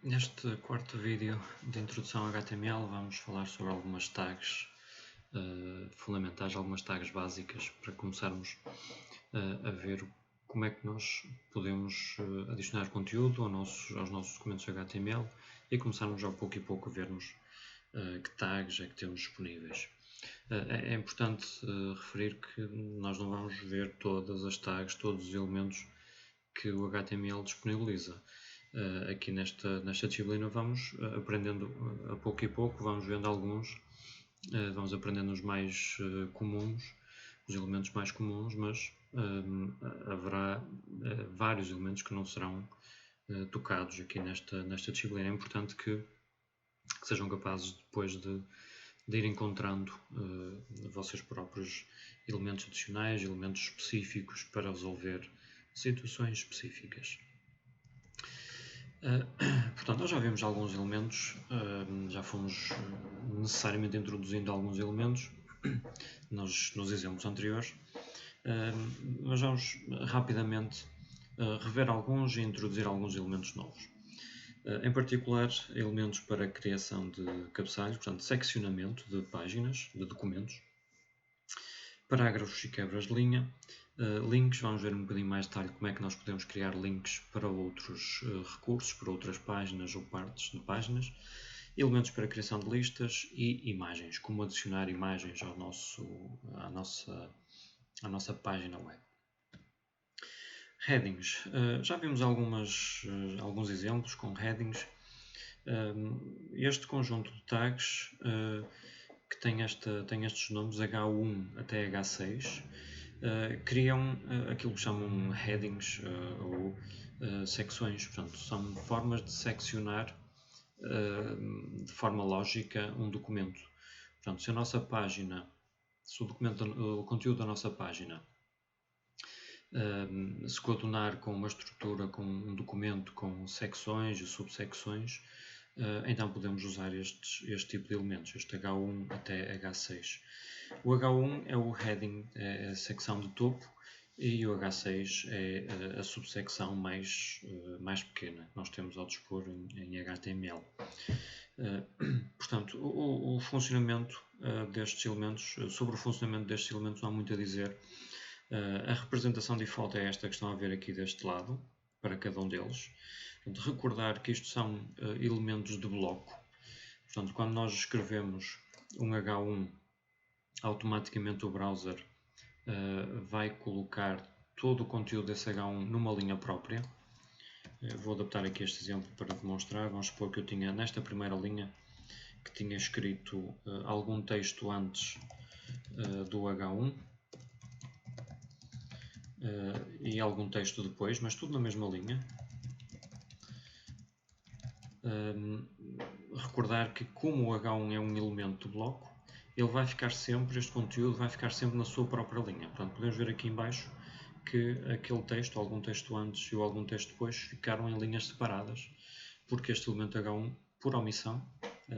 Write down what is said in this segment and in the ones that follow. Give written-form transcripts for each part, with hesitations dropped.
Neste quarto vídeo de introdução ao HTML vamos falar sobre algumas tags fundamentais, algumas tags básicas para começarmos a ver como é que nós podemos adicionar conteúdo aos nossos documentos HTML e começarmos ao pouco e pouco a vermos que tags é que temos disponíveis. É importante referir que nós não vamos ver todas as tags, todos os elementos que o HTML disponibiliza. Aqui nesta disciplina vamos aprendendo a pouco e pouco, vamos vendo alguns, vamos aprendendo os mais comuns, os elementos mais comuns, mas haverá vários elementos que não serão tocados aqui nesta disciplina. É importante que sejam capazes depois de ir encontrando vocês próprios elementos adicionais, elementos específicos para resolver situações específicas. Portanto, nós já vimos alguns elementos, já fomos necessariamente introduzindo alguns elementos nos exemplos anteriores, mas vamos rapidamente rever alguns e introduzir alguns elementos novos. Em particular, elementos para a criação de cabeçalhos, portanto, seccionamento de páginas, de documentos, parágrafos e quebras de linha, links, vamos ver um bocadinho mais detalhe como é que nós podemos criar links para outros recursos, para outras páginas ou partes de páginas, elementos para a criação de listas e imagens, como adicionar imagens à nossa página web. Headings, já vimos alguns exemplos com headings. Este conjunto de tags que tem estes nomes H1 até H6 criam aquilo que chamam headings ou secções, portanto são formas de seccionar de forma lógica um documento. Portanto, se a nossa página, se o conteúdo da nossa página se coadunar com uma estrutura, com um documento com secções e subsecções, então podemos usar este tipo de elementos, este H1 até H6. O H1 é o heading, é a secção de topo, e o H6 é a subsecção mais pequena que nós temos ao dispor em HTML. Portanto, o funcionamento destes elementos, sobre o funcionamento destes elementos não há muito a dizer. A representação default é esta que estão a ver aqui deste lado, para cada um deles. Portanto, recordar que isto são elementos de bloco. Portanto, quando nós escrevemos um H1, automaticamente o browser vai colocar todo o conteúdo desse H1 numa linha própria. Vou adaptar aqui este exemplo para demonstrar. Vamos supor que eu tinha nesta primeira linha que tinha escrito algum texto antes do H1 e algum texto depois, mas tudo na mesma linha. Recordar que como o H1 é um elemento de bloco, ele vai ficar sempre, este conteúdo vai ficar sempre na sua própria linha. Portanto, podemos ver aqui em baixo que aquele texto, algum texto antes e algum texto depois, ficaram em linhas separadas, porque este elemento H1, por omissão,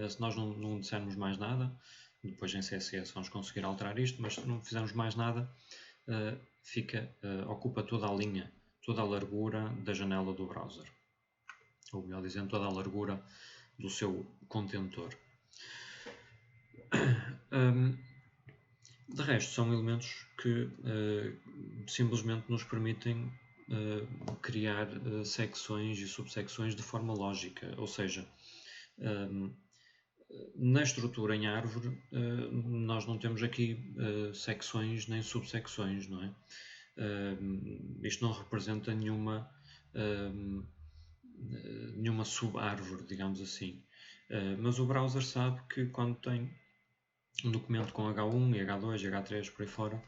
se nós não dissermos mais nada, depois em CSS vamos conseguir alterar isto, mas se não fizermos mais nada, ocupa toda a linha, toda a largura da janela do browser. Ou melhor dizendo, toda a largura do seu contentor. De resto, são elementos que simplesmente nos permitem criar secções e subsecções de forma lógica, ou seja, na estrutura em árvore nós não temos aqui secções nem subsecções, não é? Isto não representa nenhuma sub-árvore, digamos assim. Mas o browser sabe que quando tem um documento com H1 e H2 e H3 por aí fora,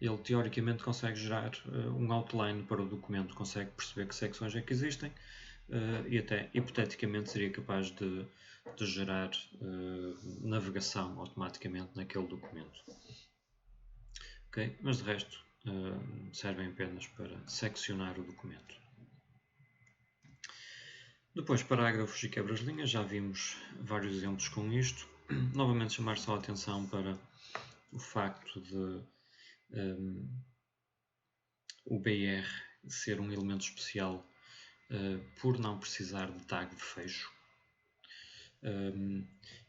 ele teoricamente consegue gerar um outline para o documento, consegue perceber que secções é que existem e até hipoteticamente seria capaz de gerar navegação automaticamente naquele documento. Okay? Mas de resto servem apenas para seccionar o documento. Depois, parágrafos e quebras de linhas, já vimos vários exemplos com isto. Novamente chamar só a atenção para o facto de o BR ser um elemento especial por não precisar de tag de fecho.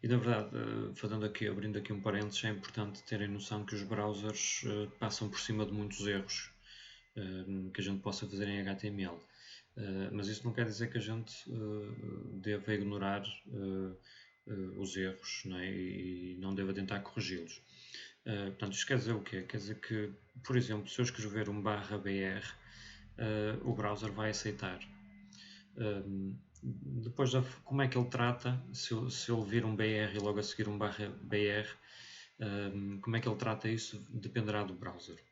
E na verdade, abrindo aqui um parênteses, é importante terem noção que os browsers passam por cima de muitos erros que a gente possa fazer em HTML. Mas isso não quer dizer que a gente deva ignorar os erros, não é? E não deva tentar corrigi-los. Portanto, isto quer dizer o quê? Quer dizer que, por exemplo, se eu escrever um /br, o browser vai aceitar. Depois, como é que ele trata, se ele vir um BR e logo a seguir um /br, como é que ele trata isso dependerá do browser.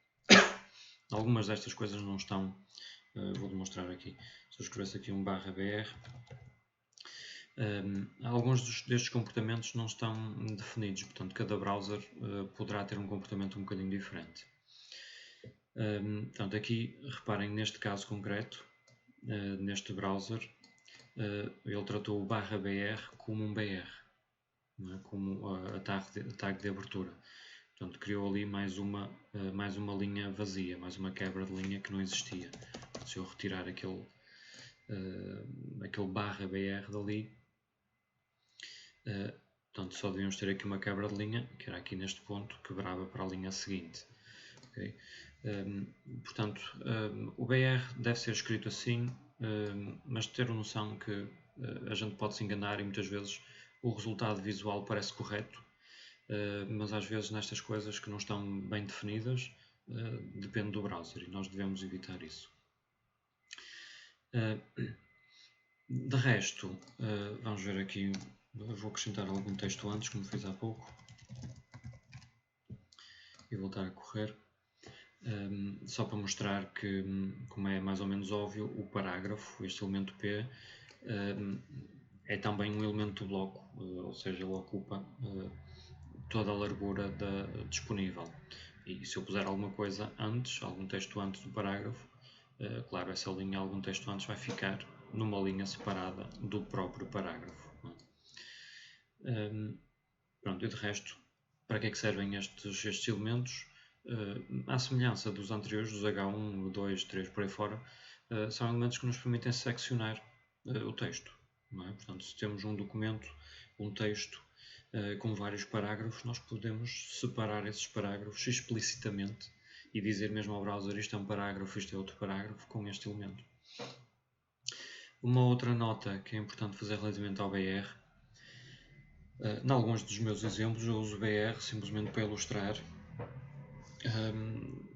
Algumas destas coisas não estão, vou demonstrar aqui. Se eu escrevesse aqui um /br, alguns destes comportamentos não estão definidos, portanto cada browser poderá ter um comportamento um bocadinho diferente. Portanto, aqui reparem neste caso concreto, neste browser, ele tratou o /br como um br, não é? Como a tag de abertura. Portanto, criou ali mais uma linha vazia, mais uma quebra de linha que não existia. Se eu retirar aquele /br dali, portanto, só devíamos ter aqui uma quebra de linha, que era aqui neste ponto, quebrava para a linha seguinte. Okay? Portanto, o BR deve ser escrito assim, mas ter a noção que a gente pode se enganar e muitas vezes o resultado visual parece correto, mas às vezes nestas coisas que não estão bem definidas, depende do browser e nós devemos evitar isso. De resto, vamos ver aqui, eu vou acrescentar algum texto antes, como fiz há pouco, e voltar a correr. Só para mostrar que, como é mais ou menos óbvio, o parágrafo, este elemento P, é também um elemento do bloco, ou seja, ele ocupa toda a largura disponível. E se eu puser alguma coisa antes, algum texto antes do parágrafo, claro, essa linha, algum texto antes, vai ficar numa linha separada do próprio parágrafo. Pronto, e de resto, para que é que servem estes elementos? À semelhança dos anteriores, dos H1, 2, 3, por aí fora, são elementos que nos permitem seccionar o texto. Não é? Portanto, se temos um documento, um texto com vários parágrafos, nós podemos separar esses parágrafos explicitamente e dizer mesmo ao browser isto é um parágrafo, isto é outro parágrafo, com este elemento. Uma outra nota que é importante fazer relativamente ao BR, em alguns dos meus exemplos eu uso BR simplesmente para ilustrar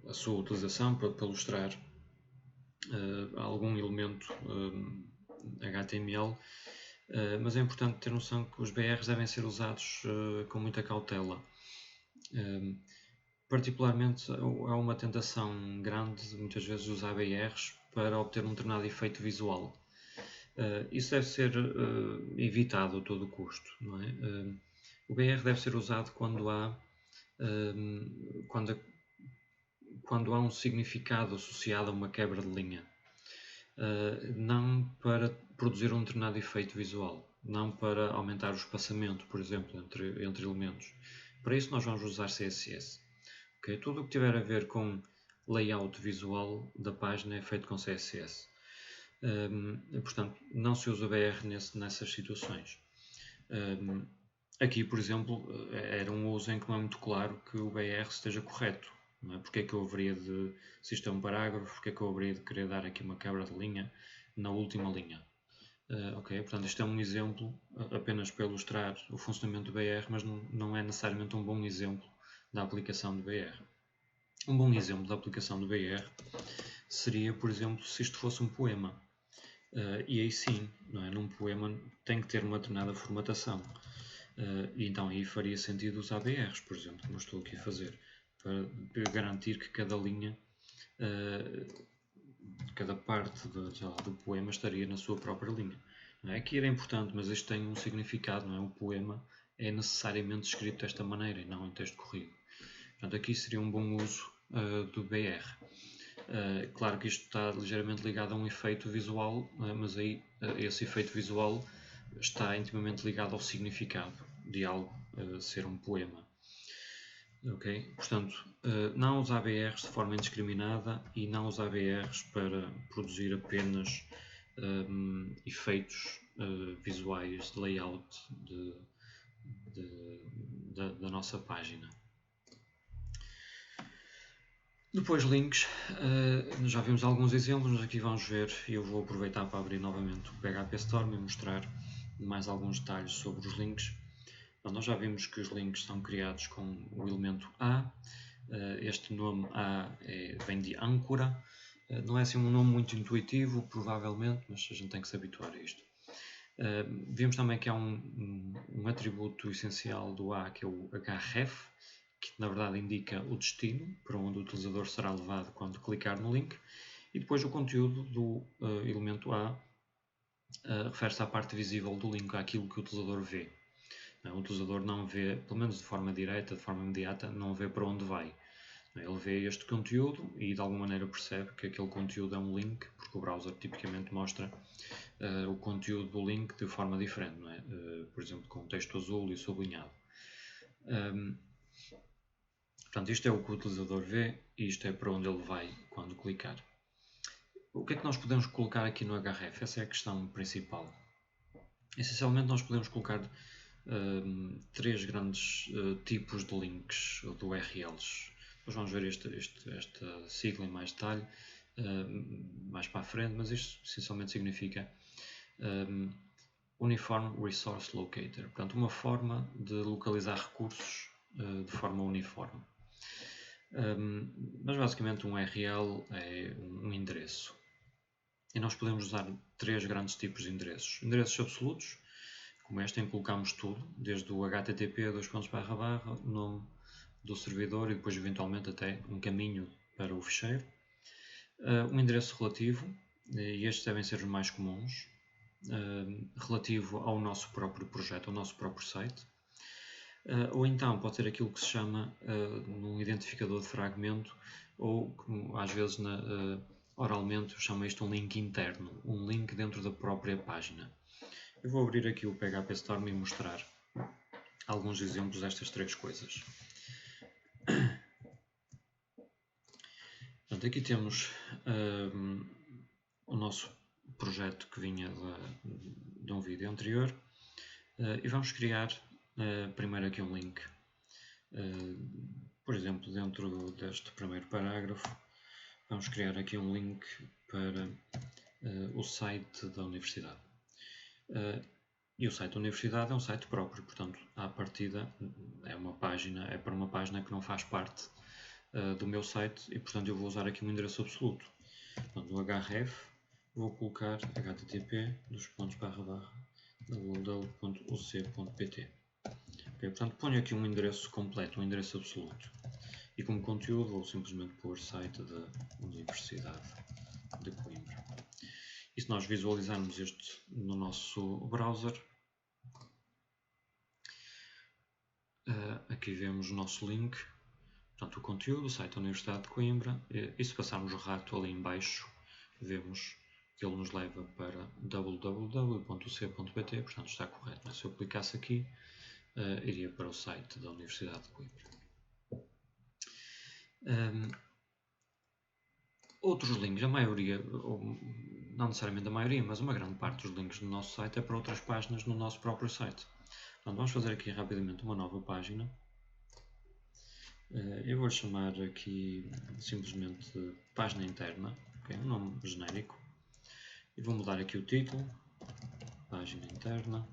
a sua utilização, para ilustrar algum elemento HTML, mas é importante ter noção que os BRs devem ser usados com muita cautela. Particularmente há uma tentação grande muitas vezes de usar BRs para obter um determinado efeito visual. Isso deve ser evitado a todo custo, não é? O BR deve ser usado quando há um significado associado a uma quebra de linha, não para produzir um determinado efeito visual, não para aumentar o espaçamento, por exemplo, entre elementos. Para isso nós vamos usar CSS. Okay? Tudo o que tiver a ver com layout visual da página é feito com CSS. Portanto, não se usa BR nessas situações. Aqui, por exemplo, era um uso em que não é muito claro que o BR esteja correto. Não é? Porque é que eu haveria de, se isto é um parágrafo, porque é que eu haveria de querer dar aqui uma quebra de linha na última linha? Ok, portanto isto é um exemplo apenas para ilustrar o funcionamento do BR, mas não é necessariamente um bom exemplo da aplicação do BR. Um bom exemplo da aplicação do BR seria, por exemplo, se isto fosse um poema. E aí sim, não é? Num poema tem que ter uma determinada formatação. E então aí faria sentido usar BRs, por exemplo, como estou aqui a fazer, para garantir que cada linha, cada parte do poema estaria na sua própria linha. Não é? Aqui era importante, mas isto tem um significado, não é? O poema é necessariamente escrito desta maneira e não em texto corrido. Portanto, aqui seria um bom uso do BR. Claro que isto está ligeiramente ligado a um efeito visual, mas aí esse efeito visual está intimamente ligado ao significado de algo ser um poema. Okay? Portanto, não usar BRs de forma indiscriminada e não usar BRs para produzir apenas efeitos visuais de layout da nossa página. Depois links, já vimos alguns exemplos, mas aqui vamos ver, e eu vou aproveitar para abrir novamente o PHP Storm e mostrar mais alguns detalhes sobre os links. Então, nós já vimos que os links são criados com o elemento A. Este nome A vem de âncora. Não é assim um nome muito intuitivo, provavelmente, mas a gente tem que se habituar a isto. Vimos também que há um atributo essencial do A, que é o href, que na verdade indica o destino, para onde o utilizador será levado quando clicar no link. E depois o conteúdo do elemento A refere-se à parte visível do link, àquilo que o utilizador vê. O utilizador não vê, pelo menos de forma direta, de forma imediata, não vê para onde vai. Ele vê este conteúdo e de alguma maneira percebe que aquele conteúdo é um link, porque o browser tipicamente mostra o conteúdo do link de forma diferente, não é? Por exemplo, com texto azul e sublinhado. Portanto, isto é o que o utilizador vê e isto é para onde ele vai quando clicar. O que é que nós podemos colocar aqui no href? Essa é a questão principal. Essencialmente, nós podemos colocar três grandes tipos de links, ou de URLs. Depois vamos ver esta sigla em mais detalhe mais para a frente, mas isto essencialmente significa Uniform Resource Locator, portanto uma forma de localizar recursos de forma uniforme. Mas basicamente um URL é um endereço. E nós podemos usar três grandes tipos de endereços. Endereços absolutos, como este, em que colocamos tudo, desde o HTTP, o nome do servidor e depois eventualmente até um caminho para o ficheiro. Um endereço relativo, e estes devem ser os mais comuns, relativo ao nosso próprio projeto, ao nosso próprio site. Ou então pode ser aquilo que se chama num identificador de fragmento, ou como às vezes oralmente eu chamo isto um link interno, um link dentro da própria página. Eu vou abrir aqui o PHP Storm e mostrar alguns exemplos destas três coisas. Portanto, aqui temos o nosso projeto que vinha de um vídeo anterior e vamos criar primeiro aqui um link. Por exemplo, dentro deste primeiro parágrafo, vamos criar aqui um link para o site da universidade. E o site da universidade é um site próprio, portanto, à partida é para uma página que não faz parte do meu site e, portanto, eu vou usar aqui um endereço absoluto. Portanto, no href vou colocar http://www.uc.pt. Okay, portanto, ponho aqui um endereço completo, um endereço absoluto. E como conteúdo vou simplesmente pôr site da Universidade de Coimbra. E se nós visualizarmos isto no nosso browser, aqui vemos o nosso link, portanto o conteúdo, o site da Universidade de Coimbra, e se passarmos o rato ali em baixo, vemos que ele nos leva para www.uc.pt, portanto está correto. Mas se eu clicasse aqui, iria para o site da Universidade de Coimbra. Outros links, a maioria, não necessariamente a maioria, mas uma grande parte dos links do nosso site é para outras páginas no nosso próprio site. Portanto, vamos fazer aqui rapidamente uma nova página. Eu vou chamar aqui simplesmente página interna, okay? Um nome genérico. E vou mudar aqui o título, página interna.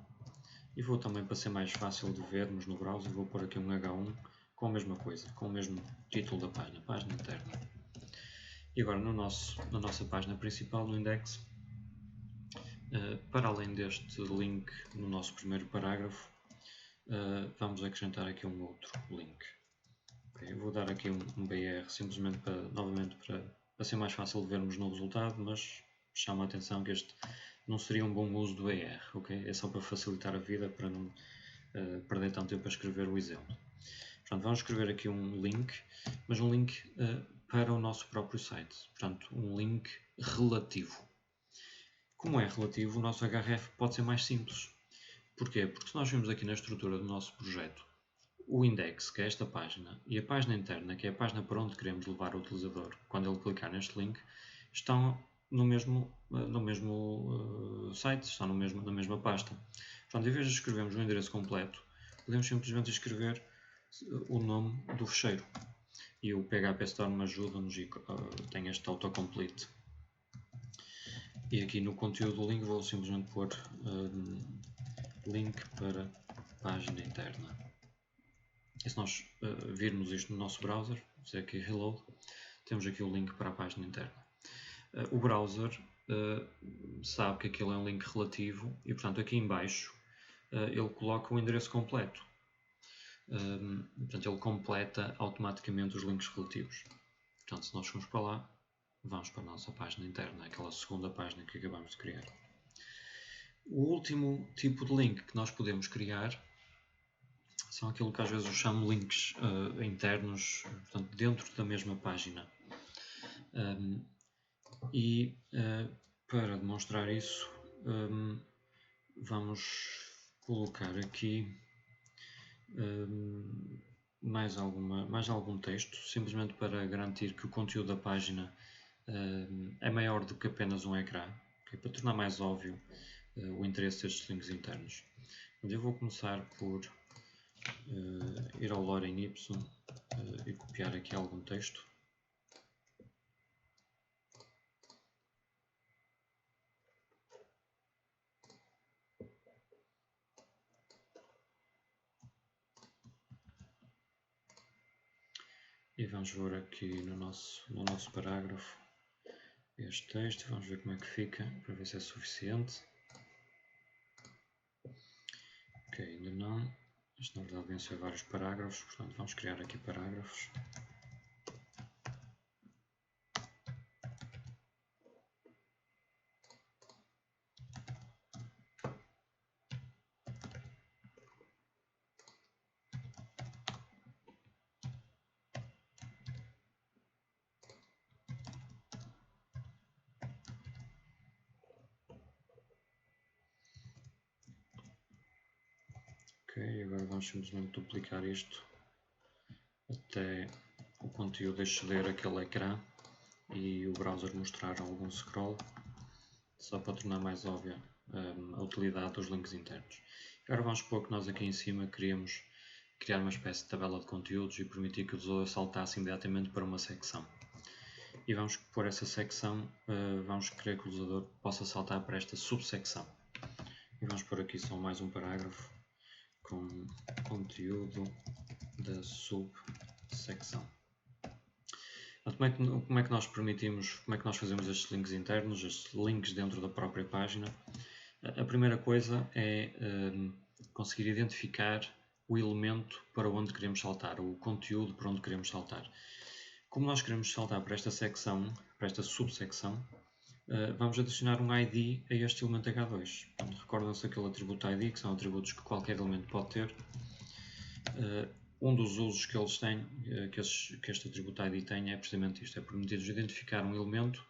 E vou também, para ser mais fácil de vermos no browser, vou pôr aqui um H1 com a mesma coisa, com o mesmo título da página, página interna. E agora na nossa página principal, no index, para além deste link no nosso primeiro parágrafo, vamos acrescentar aqui um outro link. Okay, eu vou dar aqui um BR simplesmente novamente para ser mais fácil de vermos no resultado, mas chama a atenção que este não seria um bom uso do BR, okay? É só para facilitar a vida, para não perder tanto tempo a escrever o exemplo. Portanto, vamos escrever aqui um link, mas um link para o nosso próprio site. Portanto, um link relativo. Como é relativo, o nosso href pode ser mais simples. Porquê? Porque se nós vimos aqui na estrutura do nosso projeto, o index, que é esta página, e a página interna, que é a página para onde queremos levar o utilizador quando ele clicar neste link, estão no mesmo site, está na mesma pasta. Portanto, em vez de escrevermos o endereço completo, podemos simplesmente escrever o nome do fecheiro. E o PHP Storm ajuda-nos e tem este autocomplete. E aqui no conteúdo do link vou simplesmente pôr link para página interna. E se nós virmos isto no nosso browser, dizer aqui reload, temos aqui o link para a página interna. O browser sabe que aquilo é um link relativo e, portanto, aqui em baixo ele coloca o endereço completo. Portanto, ele completa automaticamente os links relativos. Portanto, se nós formos para lá, vamos para a nossa página interna, aquela segunda página que acabamos de criar. O último tipo de link que nós podemos criar são aquilo que às vezes eu chamo links internos, portanto, dentro da mesma página. Para demonstrar isso, vamos colocar aqui mais algum texto, simplesmente para garantir que o conteúdo da página é maior do que apenas um ecrã, okay? Para tornar mais óbvio o interesse destes links internos. Eu vou começar por ir ao lorem ipsum e copiar aqui algum texto. E vamos ver aqui no nosso parágrafo este texto, vamos ver como é que fica, para ver se é suficiente. Ok, ainda não. Isto na verdade devem ser vários parágrafos, portanto vamos criar aqui parágrafos. Ok, agora vamos simplesmente duplicar isto até o conteúdo exceder aquele ecrã e o browser mostrar algum scroll, só para tornar mais óbvia a utilidade dos links internos. Agora vamos supor que nós aqui em cima queríamos criar uma espécie de tabela de conteúdos e permitir que o usuário saltasse imediatamente para uma secção. E vamos pôr essa secção, vamos querer que o usuário possa saltar para esta subsecção. E vamos pôr aqui só mais um parágrafo com conteúdo da subsecção. Como é que nós permitimos, como é que nós fazemos estes links internos, estes links dentro da própria página? A primeira coisa é conseguir identificar o elemento para onde queremos saltar, o conteúdo para onde queremos saltar. Como nós queremos saltar para esta secção, para esta subsecção, vamos adicionar um ID a este elemento H2. Recordam-se aquele atributo ID, que são atributos que qualquer elemento pode ter. Um dos usos que eles têm, que este atributo ID tem, é precisamente isto, é permitir-nos identificar um elemento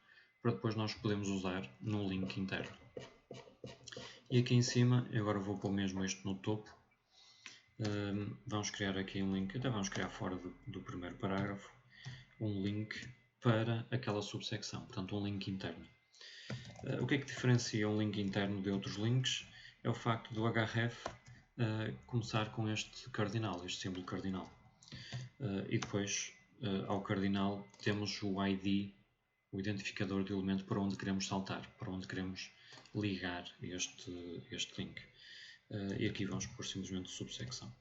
para depois nós podemos usar num link interno. E aqui em cima, eu agora vou pôr mesmo isto no topo, vamos criar aqui um link, até vamos criar fora do primeiro parágrafo, um link para aquela subsecção, portanto um link interno. O que é que diferencia um link interno de outros links? É o facto do href começar com este cardinal, este símbolo cardinal. E depois, ao cardinal, temos o ID, o identificador de elemento para onde queremos saltar, para onde queremos ligar este link. E aqui vamos pôr simplesmente subsecção.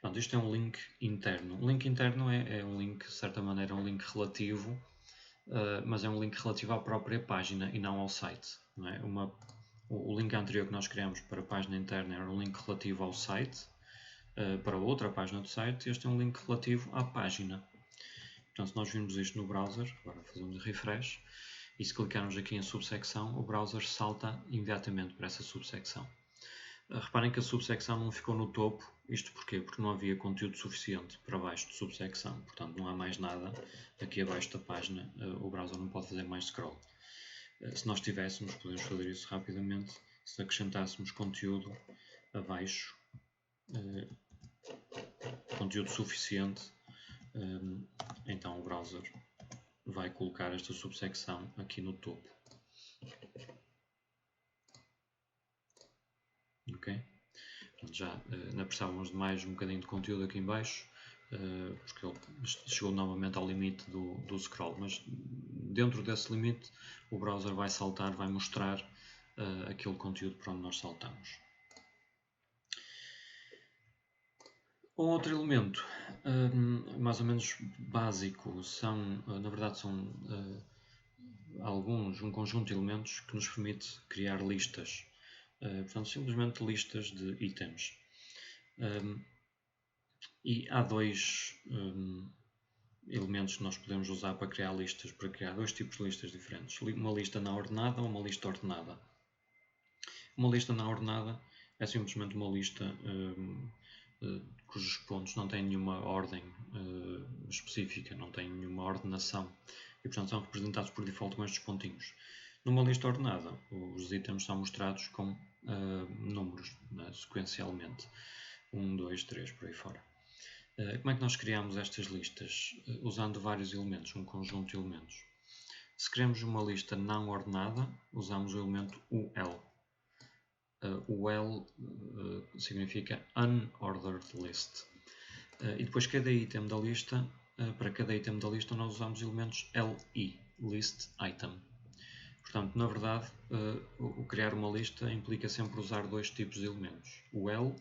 Pronto, isto é um link interno. Um link interno é um link, de certa maneira, um link relativo, mas é um link relativo à própria página e não ao site. Não é? O link anterior que nós criamos para a página interna era um link relativo ao site, para outra página do site. Este é um link relativo à página. Portanto, se nós virmos isto no browser, agora fazemos refresh, e se clicarmos aqui em subsecção, o browser salta imediatamente para essa subsecção. Reparem que a subsecção não ficou no topo. Isto porquê? Porque não havia conteúdo suficiente para baixo de subsecção. Portanto, não há mais nada aqui abaixo da página. O browser não pode fazer mais scroll. Se nós tivéssemos, podemos fazer isso rapidamente. Se acrescentássemos conteúdo abaixo, conteúdo suficiente, então o browser vai colocar esta subsecção aqui no topo. Ok? Portanto, já precisávamos de mais um bocadinho de conteúdo aqui em baixo, porque ele chegou novamente ao limite do scroll, mas dentro desse limite o browser vai saltar, vai mostrar aquele conteúdo para onde nós saltamos. Um outro elemento, mais ou menos básico, na verdade são um conjunto de elementos que nos permite criar listas. Portanto, simplesmente listas de itens. E há dois elementos que nós podemos usar para criar listas, para criar dois tipos de listas diferentes. Uma lista não ordenada ou uma lista ordenada. Uma lista não ordenada é simplesmente uma lista cujos pontos não têm nenhuma ordem específica, não têm nenhuma ordenação e, portanto, são representados por default com estes pontinhos. Numa lista ordenada, os itens são mostrados com números, né, sequencialmente. 1, 2, 3, por aí fora. Como é que nós criamos estas listas? Usando vários elementos, um conjunto de elementos. Se queremos uma lista não ordenada, usamos o elemento UL. UL significa Unordered List. E depois cada item da lista, para cada item da lista nós usamos elementos LI, List Item. Portanto, na verdade, o criar uma lista implica sempre usar dois tipos de elementos, o L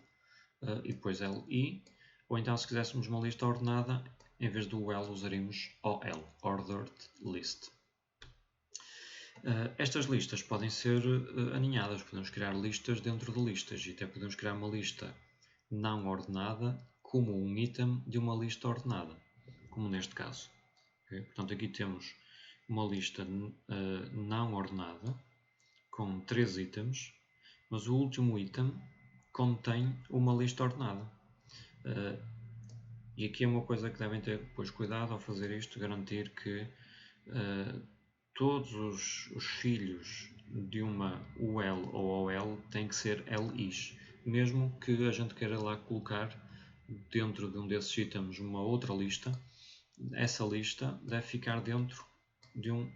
e depois LI, ou então se quiséssemos uma lista ordenada, em vez do L usaríamos OL, Ordered List. Estas listas podem ser aninhadas, podemos criar listas dentro de listas e até podemos criar uma lista não ordenada como um item de uma lista ordenada, como neste caso. Okay? Portanto, aqui temos uma lista não ordenada com 3 itens, mas o último item contém uma lista ordenada. E aqui é uma coisa que devem ter depois cuidado ao fazer isto, garantir que todos os filhos de uma UL ou OL têm que ser LIs, mesmo que a gente queira lá colocar dentro de um desses itens uma outra lista, essa lista deve ficar dentro de um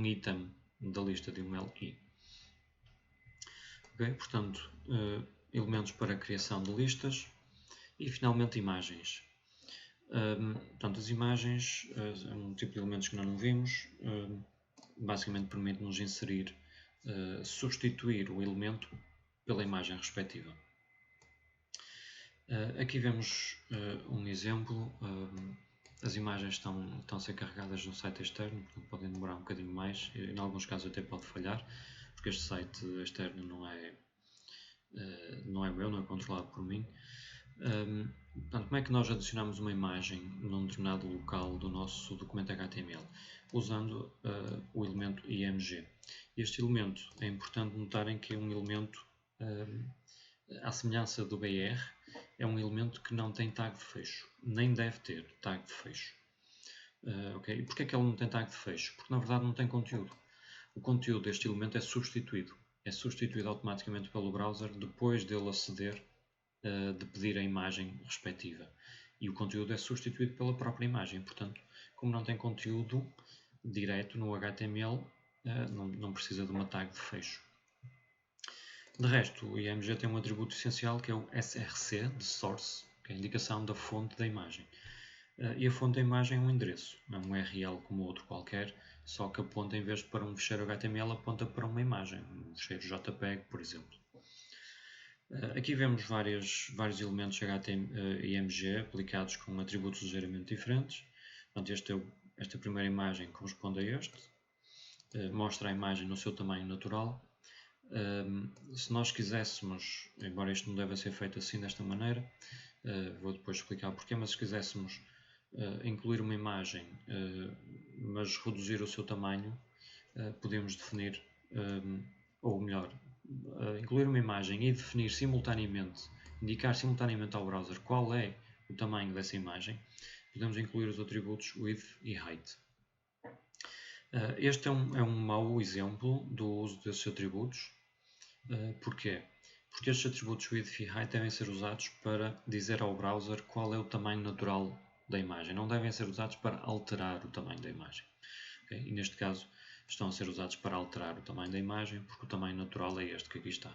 item da lista de um LI. Okay? Portanto, elementos para a criação de listas e finalmente imagens. Portanto, as imagens é um tipo de elementos que nós não vimos, basicamente permite-nos inserir, substituir o elemento pela imagem respectiva. Aqui vemos um exemplo. As imagens estão a ser carregadas no site externo, portanto podem demorar um bocadinho mais, e em alguns casos até pode falhar, porque este site externo não é meu, não é controlado por mim. Portanto, como é que nós adicionamos uma imagem num determinado local do nosso documento HTML? Usando o elemento IMG. Este elemento é importante notarem que é um elemento, à semelhança do BR, é um elemento que não tem tag de fecho, nem deve ter tag de fecho. Okay? E porquê é que ele não tem tag de fecho? Porque na verdade não tem conteúdo. O conteúdo deste elemento é substituído automaticamente pelo browser depois dele aceder, de pedir a imagem respectiva. E o conteúdo é substituído pela própria imagem. Portanto, como não tem conteúdo direto no HTML, não precisa de uma tag de fecho. De resto, o IMG tem um atributo essencial que é o SRC, de Source, que é a indicação da fonte da imagem. E a fonte da imagem é um endereço, é um URL como outro qualquer, só que aponta, em vez de para um ficheiro HTML, aponta para uma imagem, um ficheiro JPEG, por exemplo. Aqui vemos vários elementos IMG aplicados com atributos ligeiramente diferentes. Portanto, esta primeira imagem corresponde a este, mostra a imagem no seu tamanho natural. Se nós quiséssemos, embora isto não deva ser feito assim desta maneira, vou depois explicar porquê, mas se quiséssemos incluir uma imagem, mas reduzir o seu tamanho, podemos definir, ou melhor, incluir uma imagem e definir simultaneamente, indicar simultaneamente ao browser qual é o tamanho dessa imagem. Podemos incluir os atributos width e height. Este é um mau exemplo do uso desses atributos. Porquê? Porque estes atributos width e height devem ser usados para dizer ao browser qual é o tamanho natural da imagem, não devem ser usados para alterar o tamanho da imagem. Okay? E neste caso estão a ser usados para alterar o tamanho da imagem, porque o tamanho natural é este que aqui está,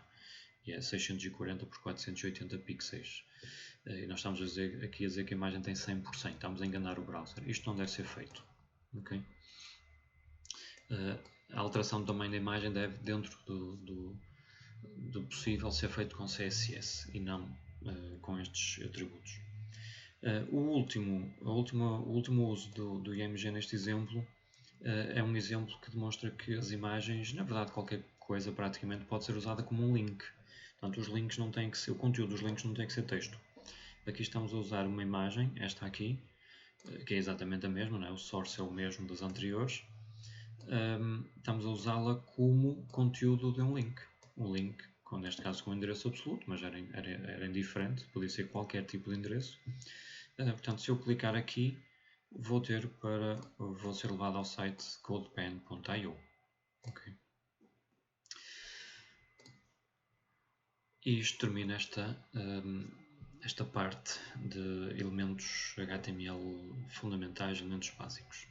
e é 640 por 480 pixels. E nós estamos aqui a dizer que a imagem tem 100%, estamos a enganar o browser. Isto não deve ser feito. Okay? A alteração do tamanho da imagem deve, dentro do possível, ser feito com CSS e não com estes atributos. O último uso do IMG neste exemplo é um exemplo que demonstra que as imagens, na verdade qualquer coisa praticamente, pode ser usada como um link. Portanto, os links não têm que ser, o conteúdo dos links não tem que ser texto. Aqui estamos a usar uma imagem, esta aqui, que é exatamente a mesma, não é? O source é o mesmo das anteriores. Estamos a usá-la como conteúdo de um link. Um link, neste caso com um endereço absoluto, mas era indiferente, podia ser qualquer tipo de endereço. Portanto, se eu clicar aqui, vou ser levado ao site codepen.io. Okay. E isto termina esta parte de elementos HTML fundamentais, elementos básicos.